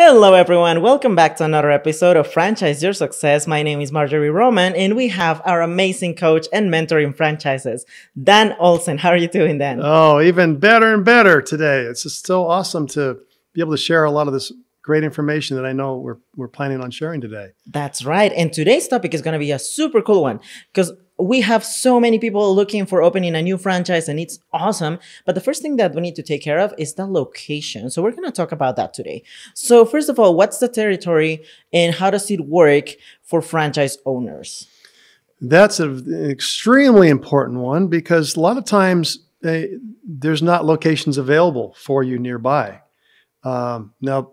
Hello, everyone. Welcome back to another episode of Franchise Your Success. My name is Marjorie Roman, and we have our amazing coach and mentor in franchises, Dan Olsen. How are you doing, Dan? Oh, even better and better today. It's just so awesome to be able to share a lot of this great information that I know we're planning on sharing today. That's right. And today's topic is going to be a super cool one because we have so many people looking for opening a new franchise and it's awesome. But the first thing that we need to take care of is the location. So we're going to talk about that today. So first of all, what's the territory and how does it work for franchise owners? That's an extremely important one because a lot of times there's not locations available for you nearby. Now,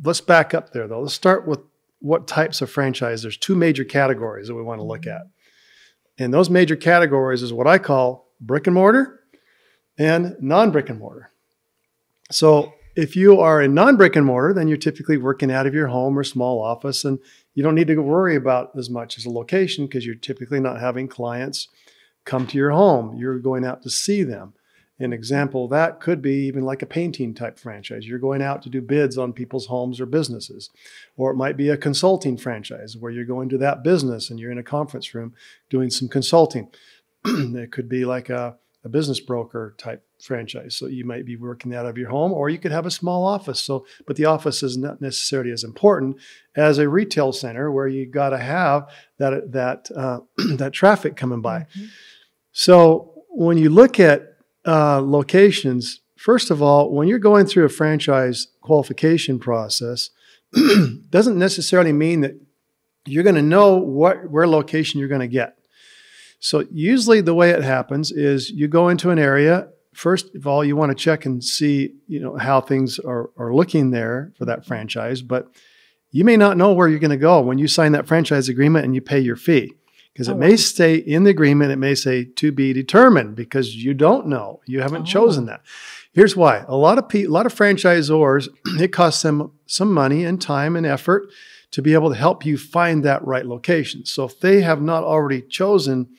let's back up there though. Let's start with what types of franchise. There's two major categories that we want to look at. And those major categories is what I call brick and mortar and non-brick and mortar. So if you are a non-brick and mortar, then you're typically working out of your home or small office, and you don't need to worry about as much as a location because you're typically not having clients come to your home. You're going out to see them. An example of that could be even like a painting type franchise. You're going out to do bids on people's homes or businesses. Or it might be a consulting franchise where you're going to that business and you're in a conference room doing some consulting. It could be like a business broker type franchise. So you might be working out of your home, or you could have a small office. But the office is not necessarily as important as a retail center where you got to have that traffic coming by. Mm-hmm. So when you look at locations, first of all, when you're going through a franchise qualification process, doesn't necessarily mean that you're going to know where location you're going to get. So usually the way it happens is you go into an area. First of all, you want to check and see, how things are looking there for that franchise, but you may not know where you're going to go when you sign that franchise agreement and you pay your fee. Because it may stay in the agreement, it may say to be determined because you don't know. You haven't chosen that. Here's why. A lot of franchisors, it costs them some money and time and effort to be able to help you find that right location. So if they have not already chosen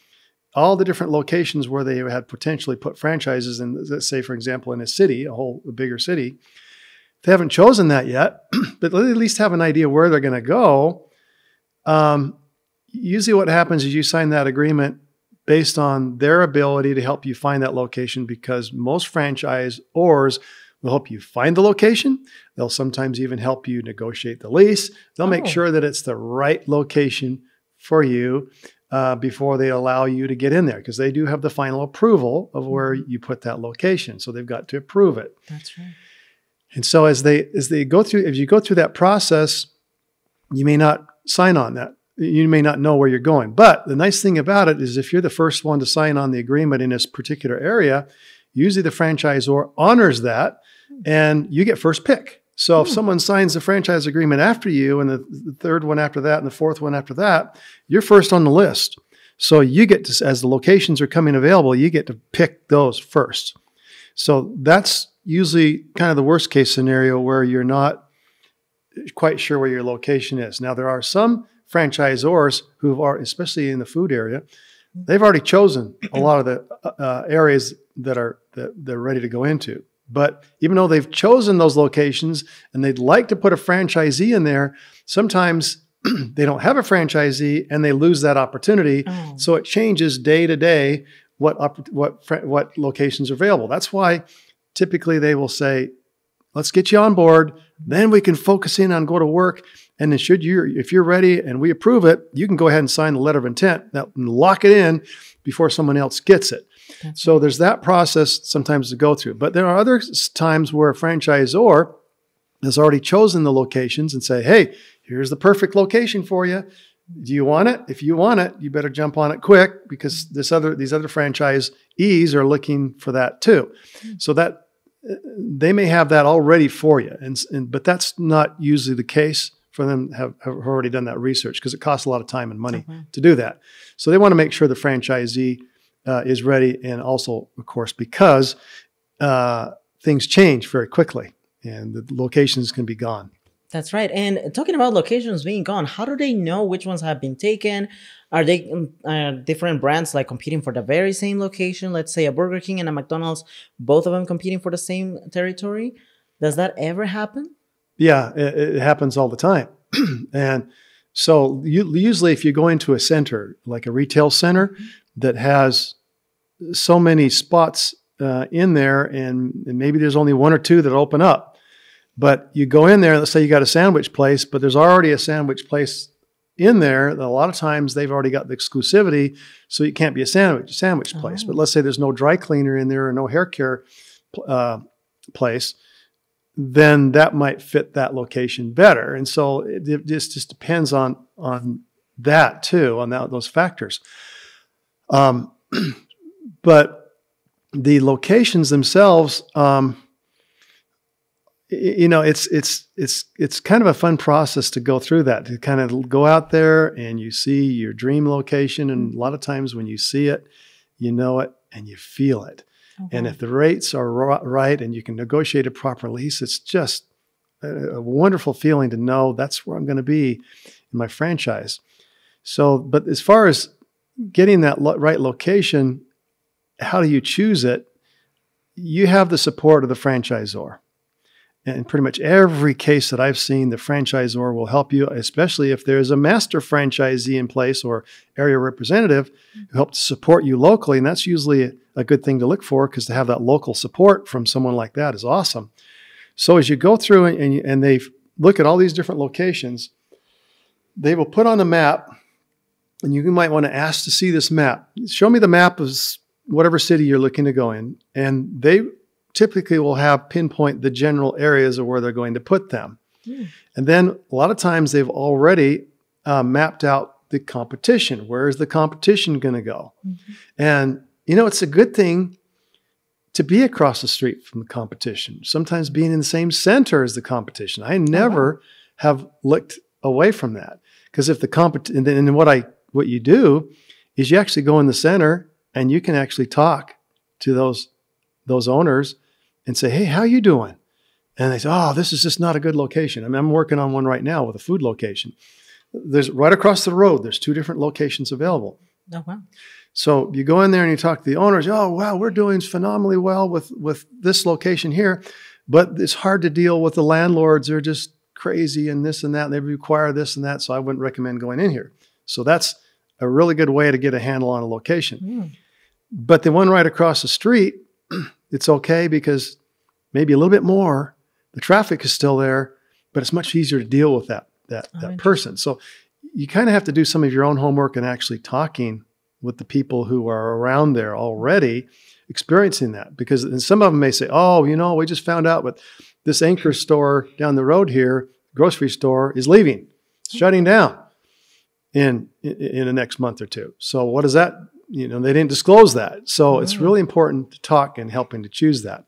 all the different locations where they had potentially put franchises in, let's say, for example, in a city, a bigger city, they haven't chosen that yet, but they at least have an idea where they're going to go. Usually what happens is you sign that agreement based on their ability to help you find that location because most franchisors will help you find the location. They'll sometimes even help you negotiate the lease. They'll make sure that it's the right location for you before they allow you to get in there because they do have the final approval of where you put that location. So they've got to approve it. That's right. And so as you go through that process, you may not sign on that. You may not know where you're going. But the nice thing about it is if you're the first one to sign on the agreement in this particular area, usually the franchisor honors that and you get first pick. So if someone signs the franchise agreement after you and the third one after that and the fourth one after that, you're first on the list. So you get to, as the locations are coming available, you get to pick those first. So that's usually kind of the worst case scenario where you're not quite sure where your location is. Now, there are some franchisors who are, especially in the food area, they've already chosen a lot of the areas that they're ready to go into. But even though they've chosen those locations and they'd like to put a franchisee in there, sometimes they don't have a franchisee and they lose that opportunity. So it changes day to day what locations are available. That's why typically they will say, let's get you on board. Then we can focus in on go to work. And then if you're ready and we approve it, you can go ahead and sign the letter of intent and lock it in before someone else gets it. So there's that process sometimes to go through. But there are other times where a franchisor has already chosen the locations and say, hey, here's the perfect location for you. Do you want it? If you want it, you better jump on it quick because these other franchisees are looking for that too. So that they may have that already for you. But that's not usually the case for them to have already done that research because it costs a lot of time and money to do that. So they want to make sure the franchisee is ready. And also, of course, because things change very quickly and the locations can be gone. That's right. And talking about locations being gone, how do they know which ones have been taken? Are they different brands like competing for the very same location? Let's say a Burger King and a McDonald's, both of them competing for the same territory. Does that ever happen? Yeah, it happens all the time. And so usually if you go into a center, like a retail center that has so many spots in there, and maybe there's only one or two that open up, but you go in there, let's say you got a sandwich place, but there's already a sandwich place in there. A lot of times they've already got the exclusivity, so it can't be a sandwich place. But let's say there's no dry cleaner in there or no hair care place, then that might fit that location better. And so it just depends on that too, on those factors. But the locations themselves, it's kind of a fun process to go through that, to kind of go out there and you see your dream location. And a lot of times when you see it, you know it and you feel it. Okay. And if the rates are right and you can negotiate a proper lease, it's just a wonderful feeling to know that's where I'm going to be in my franchise. So, but as far as getting that right location, how do you choose it? You have the support of the franchisor. And in pretty much every case that I've seen, the franchisor will help you, especially if there's a master franchisee in place or area representative who helps support you locally. And that's usually a good thing to look for, because to have that local support from someone like that is awesome. So as you go through and they look at all these different locations, they will put on the map, and you might want to ask to see this map. Show me the map of whatever city you're looking to go in. And they typically will have pinpoint the general areas of where they're going to put them. Mm. And then a lot of times they've already mapped out the competition. Where is the competition going to go? Mm-hmm. And, it's a good thing to be across the street from the competition, sometimes being in the same center as the competition. I never have looked away from that, because if the competition, and then what you do is you actually go in the center and you can actually talk to those owners and say, hey, how you doing? And they say, oh, this is just not a good location. I mean, I'm working on one right now with a food location. There's right across the road, there's 2 different locations available. Oh, wow. So you go in there and you talk to the owners. Oh, wow, we're doing phenomenally well with this location here, but it's hard to deal with the landlords. They're just crazy and this and that, and they require this and that, so I wouldn't recommend going in here. So that's a really good way to get a handle on a location. Mm. But the one right across the street, it's okay, because maybe a little bit more, the traffic is still there, but it's much easier to deal with that person. So you kind of have to do some of your own homework and actually talking with the people who are around there already experiencing that. Because and some of them may say, oh, we just found out with this anchor store down the road here, grocery store, is leaving, it's shutting down in the next month or two. So what does that, they didn't disclose that. So it's really important to talk and helping to choose that.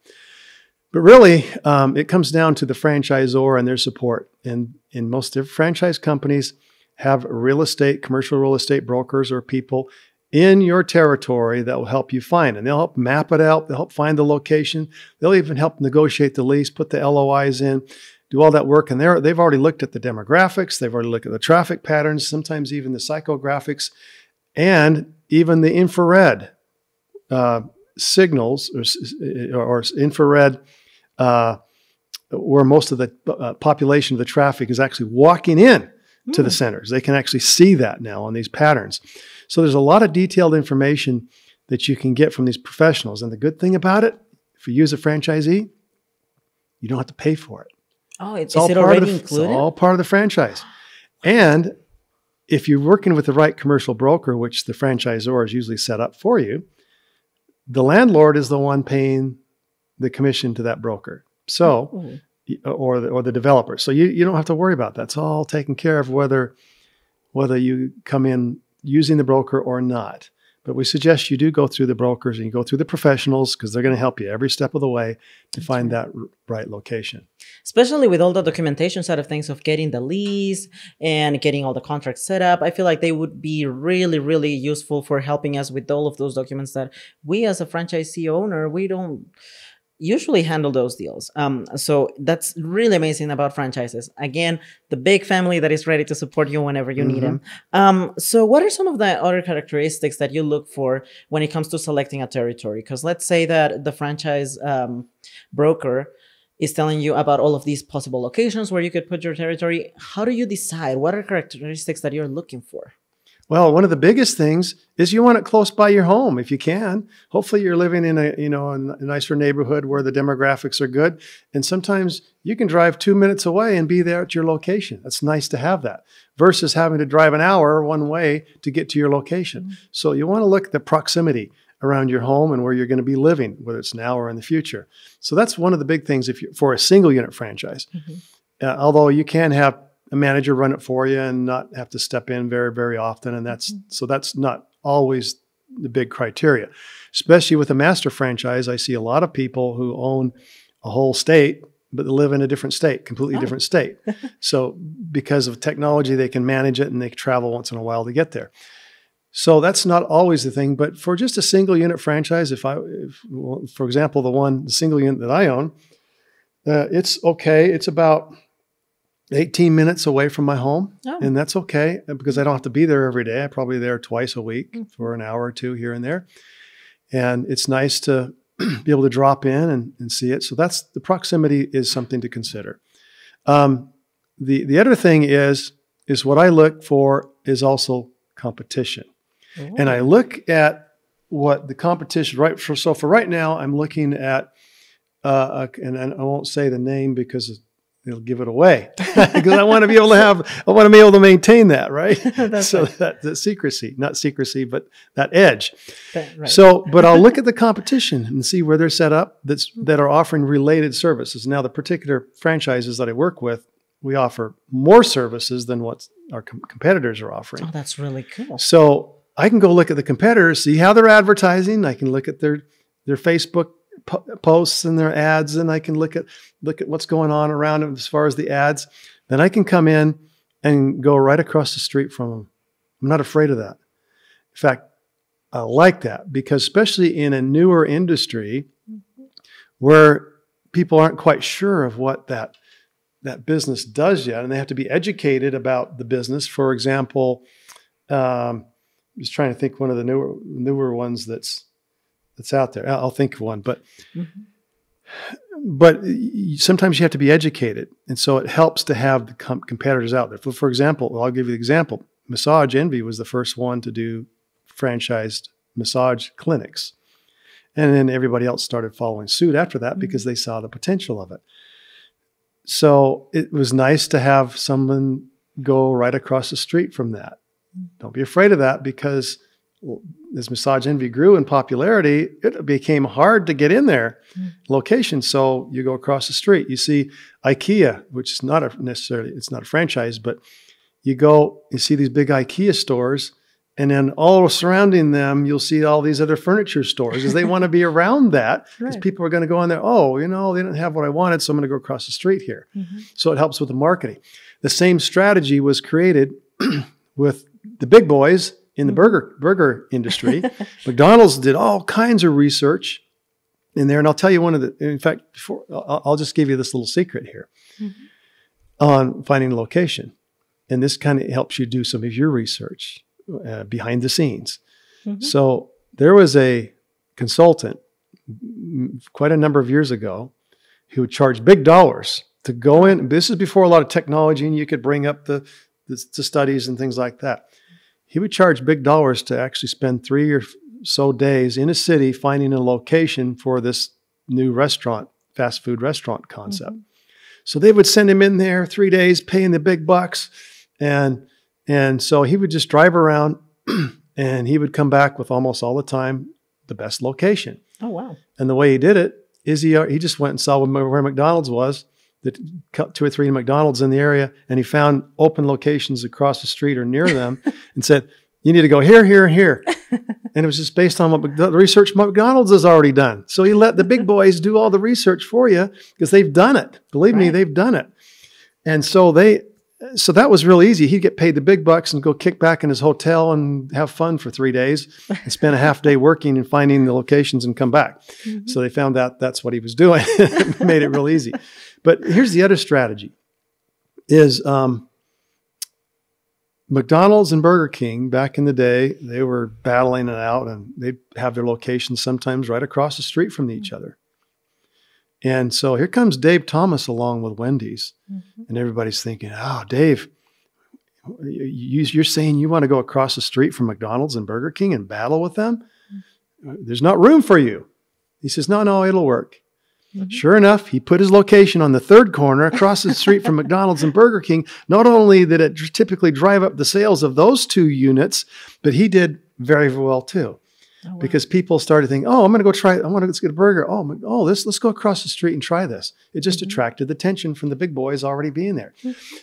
But really, it comes down to the franchisor and their support. And in most franchise companies have commercial real estate brokers or people in your territory that will help you find. And they'll help map it out. They'll help find the location. They'll even help negotiate the lease, put the LOIs in, do all that work. And they've already looked at the demographics. They've already looked at the traffic patterns, sometimes even the psychographics, and even the infrared signals or infrared where most of the population of the traffic is actually walking in to the centers. They can actually see that now on these patterns. So there's a lot of detailed information that you can get from these professionals. And the good thing about it, if you use a franchisee, you don't have to pay for it. Oh, is it already included? It's all part of the franchise. And if you're working with the right commercial broker, which the franchisor is usually set up for you, the landlord is the one paying the commission to that broker. So, or the developer. So you don't have to worry about that. It's all taken care of whether you come in using the broker or not. But we suggest you do go through the brokers and you go through the professionals, because they're going to help you every step of the way to find that right location. Especially with all the documentation side of things, of getting the lease and getting all the contracts set up. I feel like they would be really, really useful for helping us with all of those documents that we as a franchisee owner, we don't usually handle those deals. So that's really amazing about franchises. Again, the big family that is ready to support you whenever you need them. So what are some of the other characteristics that you look for when it comes to selecting a territory? Because let's say that the franchise broker is telling you about all of these possible locations where you could put your territory. How do you decide? What are characteristics that you're looking for? Well, one of the biggest things is you want it close by your home if you can. Hopefully you're living in a nicer neighborhood where the demographics are good. And sometimes you can drive 2 minutes away and be there at your location. That's nice to have that versus having to drive an hour one way to get to your location. Mm-hmm. So you want to look at the proximity around your home and where you're going to be living, whether it's now or in the future. So that's one of the big things for a single unit franchise. Mm-hmm. Although you can have a manager run it for you and not have to step in very, very often. And that's not always the big criteria, especially with a master franchise. I see a lot of people who own a whole state, but they live in a different state, completely different state. So because of technology, they can manage it and they can travel once in a while to get there. So that's not always the thing, but for just a single unit franchise, for example, the single unit that I own, it's okay. It's about 18 minutes away from my home. Oh. And that's okay because I don't have to be there every day. I'm probably there twice a week for an hour or two here and there. And it's nice to be able to drop in and see it. So that's the proximity is something to consider. The other thing is what I look for is also competition. Oh. And I look at what the competition, so for right now, I'm looking at, and I won't say the name because it'll give it away because I want to be able to maintain that, right? So right. That secrecy, not secrecy, but that edge. Right. So, but I'll look at the competition and see where they're set up that are offering related services. Now, the particular franchises that I work with, we offer more services than what our competitors are offering. Oh, that's really cool. So I can go look at the competitors, see how they're advertising. I can look at their Facebook posts and their ads, and I can look at what's going on around them as far as the ads. Then I can come in and go right across the street from them. I'm not afraid of that. In fact, I like that because especially in a newer industry where people aren't quite sure of what that business does yet, and they have to be educated about the business. For example, just trying to think one of the newer ones that's out there. I'll think of one, but sometimes you have to be educated, and so it helps to have the competitors out there. For example, I'll give you the example. Massage Envy was the first one to do franchised massage clinics, and then everybody else started following suit after that because they saw the potential of it. So it was nice to have someone go right across the street from that. Don't be afraid of that because as Massage Envy grew in popularity, it became hard to get in their location. So you go across the street. You see IKEA, which is it's not a franchise, but you see these big IKEA stores, and then all surrounding them, you'll see all these other furniture stores because they want to be around that because people are going to go in there. Oh, they didn't have what I wanted, so I'm going to go across the street here. So it helps with the marketing. The same strategy was created with the big boys in the burger industry. McDonald's did all kinds of research in there. And I'll tell you in fact, I'll just give you this little secret here on finding a location. And this kind of helps you do some of your research behind the scenes. So there was a consultant quite a number of years ago who would charge big dollars to go in. This is before a lot of technology and you could bring up the studies and things like that. He would charge big dollars to actually spend 3 or so days in a city finding a location for this new fast food restaurant concept. So they would send him in there 3 days, paying the big bucks. And so he would just drive around and he would come back with almost all the time the best location. Oh, wow. And the way he did it is he just went and saw where McDonald's was, the 2 or 3 McDonald's in the area, and he found open locations across the street or near them and said, you need to go here, here, and here. And it was just based on the research McDonald's has already done. So he let the big boys do all the research for you because they've done it. Believe me, they've done it. And so that was real easy. He'd get paid the big bucks and go kick back in his hotel and have fun for 3 days and spend a half day working and finding the locations and come back. So they found out that's what he was doing. It made it real easy. But here's the other strategy is McDonald's and Burger King back in the day, they were battling it out and they'd have their locations sometimes right across the street from each other. And so here comes Dave Thomas along with Wendy's. Mm-hmm. And everybody's thinking, oh, Dave, you're saying you want to go across the street from McDonald's and Burger King and battle with them? There's not room for you. He says, no, it'll work. Mm-hmm. Sure enough, he put his location on the third corner across the street from McDonald's and Burger King. Not only did it typically drive up the sales of those two units, but he did very well too. Oh, wow. Because people started thinking, oh, I'm going to go try, I want to get a burger. Let's go across the street and try this. It just attracted the attention from the big boys already being there.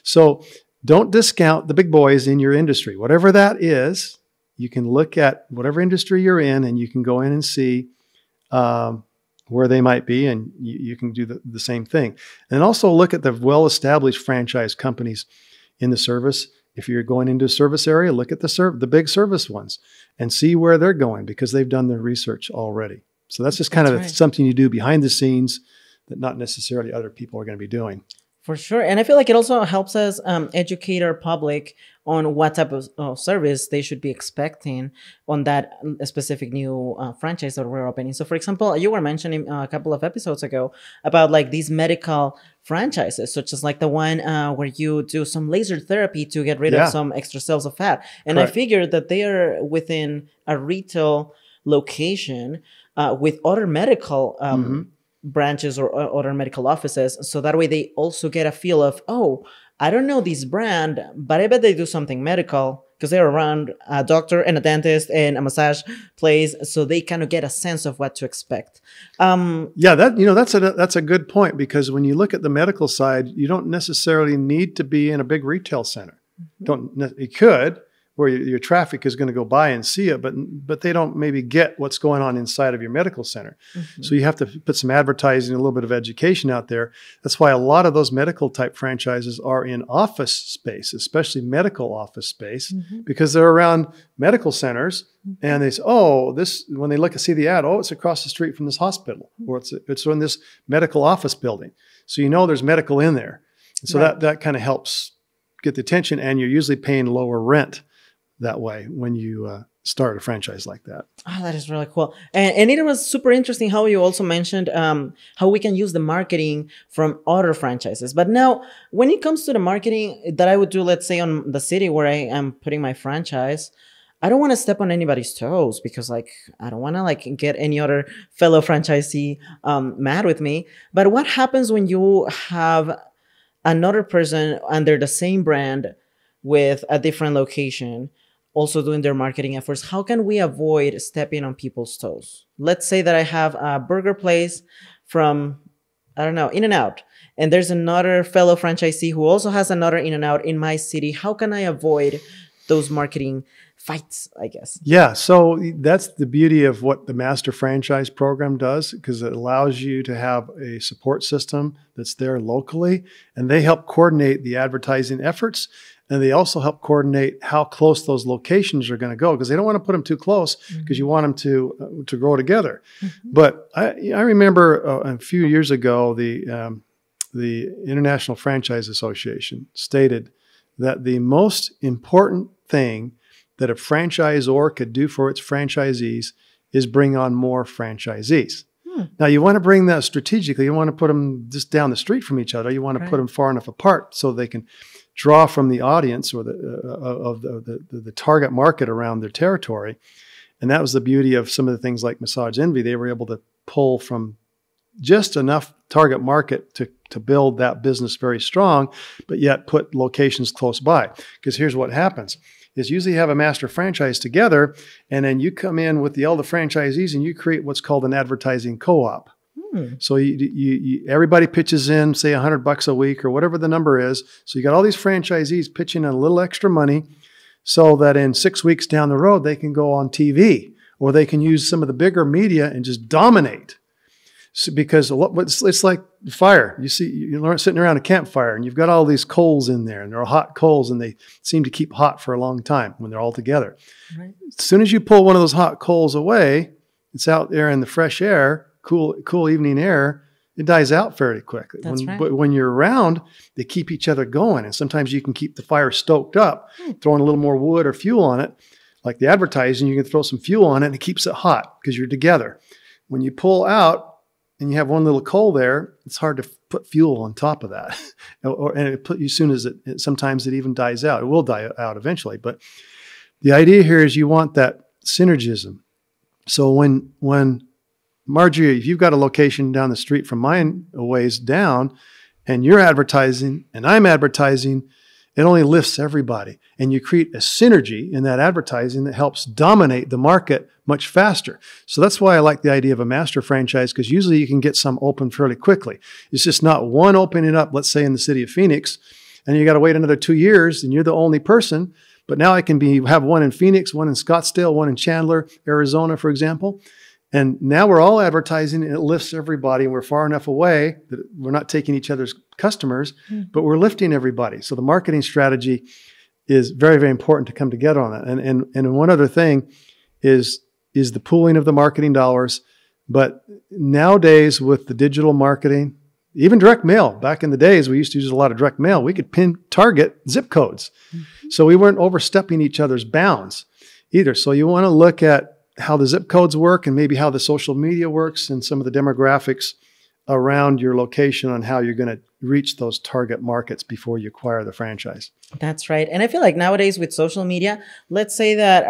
So don't discount the big boys in your industry. Whatever that is, you can look at whatever industry you're in and you can go in and see where they might be, and you can do the same thing. And also look at the well-established franchise companies in the service. If you're going into a service area, look at the big service ones and see where they're going because they've done their research already. So that's just kind of something you do behind the scenes that not necessarily other people are going to be doing. For sure. And I feel like it also helps us educate our public on what type of service they should be expecting on that specific new franchise that we're opening. So, for example, you were mentioning a couple of episodes ago about like these medical franchises, such as like the one where you do some laser therapy to get rid of some extra cells of fat. And I figured that they are within a retail location with other medical branches or other medical offices. So that way they also get a feel of, oh, I don't know this brand, but I bet they do something medical because they're around a doctor and a dentist and a massage place. So they kind of get a sense of what to expect. That's a good point, because when you look at the medical side, you don't necessarily need to be in a big retail center. You could, where your traffic is going to go by and see it, but they don't maybe get what's going on inside of your medical center. So you have to put some advertising, a little bit of education out there. That's why a lot of those medical type franchises are in office space, especially medical office space, because they're around medical centers, and they say, oh, when they look and see the ad, oh, it's across the street from this hospital, or it's in this medical office building. So you know there's medical in there. And so that kind of helps get the attention, and you're usually paying lower rent that way when you start a franchise like that. Oh, that is really cool. And it was super interesting how you also mentioned how we can use the marketing from other franchises. But now, when it comes to the marketing that I would do, let's say on the city where I am putting my franchise, I don't want to step on anybody's toes because like, I don't want to like get any other fellow franchisee mad with me. But what happens when you have another person under the same brand with a different location also doing their marketing efforts? How can we avoid stepping on people's toes? Let's say that I have a burger place from, I don't know, In-N-Out, and there's another fellow franchisee who also has another In-N-Out in my city. How can I avoid those marketing fights, I guess? Yeah, so that's the beauty of what the Master Franchise Program does, because it allows you to have a support system that's there locally, and they help coordinate the advertising efforts. And they also help coordinate how close those locations are going to go, because they don't want to put them too close, because you want them to grow together. But I remember a few years ago, the International Franchise Association stated that the most important thing that a franchisor could do for its franchisees is bring on more franchisees. Now, you want to bring that strategically. You want to put them just down the street from each other. You want to put them far enough apart so they can draw from the audience or the target market around their territory. And that was the beauty of some of the things like Massage Envy. They were able to pull from just enough target market to build that business very strong, but yet put locations close by. Because here's what happens. Is usually you have a master franchise together, and then you come in with all the franchisees and you create what's called an advertising co-op. So everybody pitches in, say $100 a week or whatever the number is. So you got all these franchisees pitching in a little extra money so that in 6 weeks down the road, they can go on TV, or they can use some of the bigger media and just dominate. So, because it's like fire. You see, you're sitting around a campfire and you've got all these coals in there, and they're hot coals, and they seem to keep hot for a long time when they're all together. As soon as you pull one of those hot coals away, it's out there in the fresh air, cool evening air, it dies out fairly quickly. But when you're around, they keep each other going. And sometimes you can keep the fire stoked up, throwing a little more wood or fuel on it. Like the advertising, you can throw some fuel on it and it keeps it hot because you're together. When you pull out and you have one little coal there, it's hard to put fuel on top of that. And it put you as soon as sometimes it even dies out. It will die out eventually. But the idea here is you want that synergism. So when Marjorie, if you've got a location down the street from mine a ways down, and you're advertising and I'm advertising, it only lifts everybody. And you create a synergy in that advertising that helps dominate the market much faster. So that's why I like the idea of a master franchise, because usually you can get some open fairly quickly. It's just not one opening up, let's say in the city of Phoenix, and you got to wait another 2 years and you're the only person. But now I can have one in Phoenix, one in Scottsdale, one in Chandler, Arizona, for example. And now we're all advertising and it lifts everybody, and we're far enough away that we're not taking each other's customers, but we're lifting everybody. So the marketing strategy is very, very important to come together on that. And one other thing is the pooling of the marketing dollars. But nowadays with the digital marketing, even direct mail, back in the days, we used to use a lot of direct mail. We could target zip codes. So we weren't overstepping each other's bounds either. So you want to look at how the zip codes work and maybe how the social media works and some of the demographics around your location on how you're going to reach those target markets before you acquire the franchise. That's right. And I feel like nowadays with social media, let's say that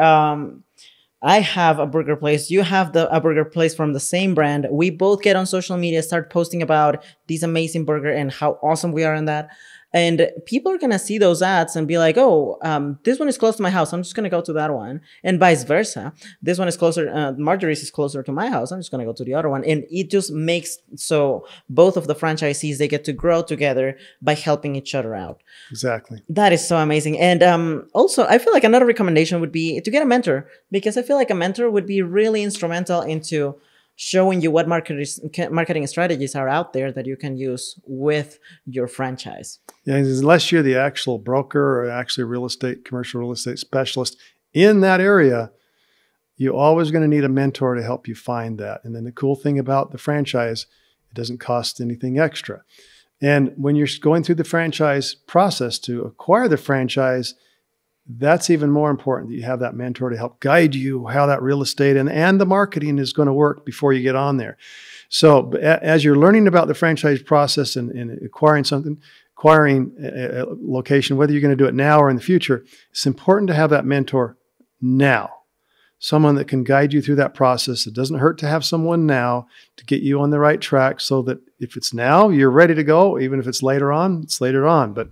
I have a burger place, you have a burger place from the same brand. We both get on social media, start posting about this amazing burger and how awesome we are in that. And people are going to see those ads and be like, oh, this one is close to my house. I'm just going to go to that one. And vice versa. This one is closer. Marjorie's is closer to my house. I'm just going to go to the other one. And it just makes so both of the franchisees, they get to grow together by helping each other out. Exactly. That is so amazing. And also, I feel like another recommendation would be to get a mentor, because I feel like a mentor would be really instrumental into showing you what marketing strategies are out there that you can use with your franchise. Yeah, unless you're the actual broker or actually commercial real estate specialist in that area, you're always going to need a mentor to help you find that. And then the cool thing about the franchise, it doesn't cost anything extra. And when you're going through the franchise process to acquire the franchise, that's even more important that you have that mentor to help guide you how that real estate and the marketing is going to work before you get on there. So as you're learning about the franchise process and acquiring a location, whether you're going to do it now or in the future, it's important to have that mentor now. Someone that can guide you through that process. It doesn't hurt to have someone now to get you on the right track, so that if it's now, you're ready to go. Even if it's later on, it's later on. But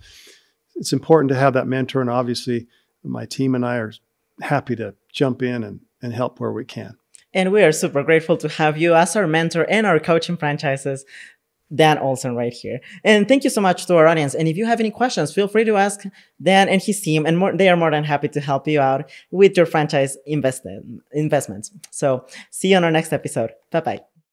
it's important to have that mentor, and obviously my team and I are happy to jump in and help where we can. And we are super grateful to have you as our mentor and our coaching franchises, Dan Olsen, right here. And thank you so much to our audience. And if you have any questions, feel free to ask Dan and his team, and they are more than happy to help you out with your franchise investments. So see you on our next episode. Bye-bye.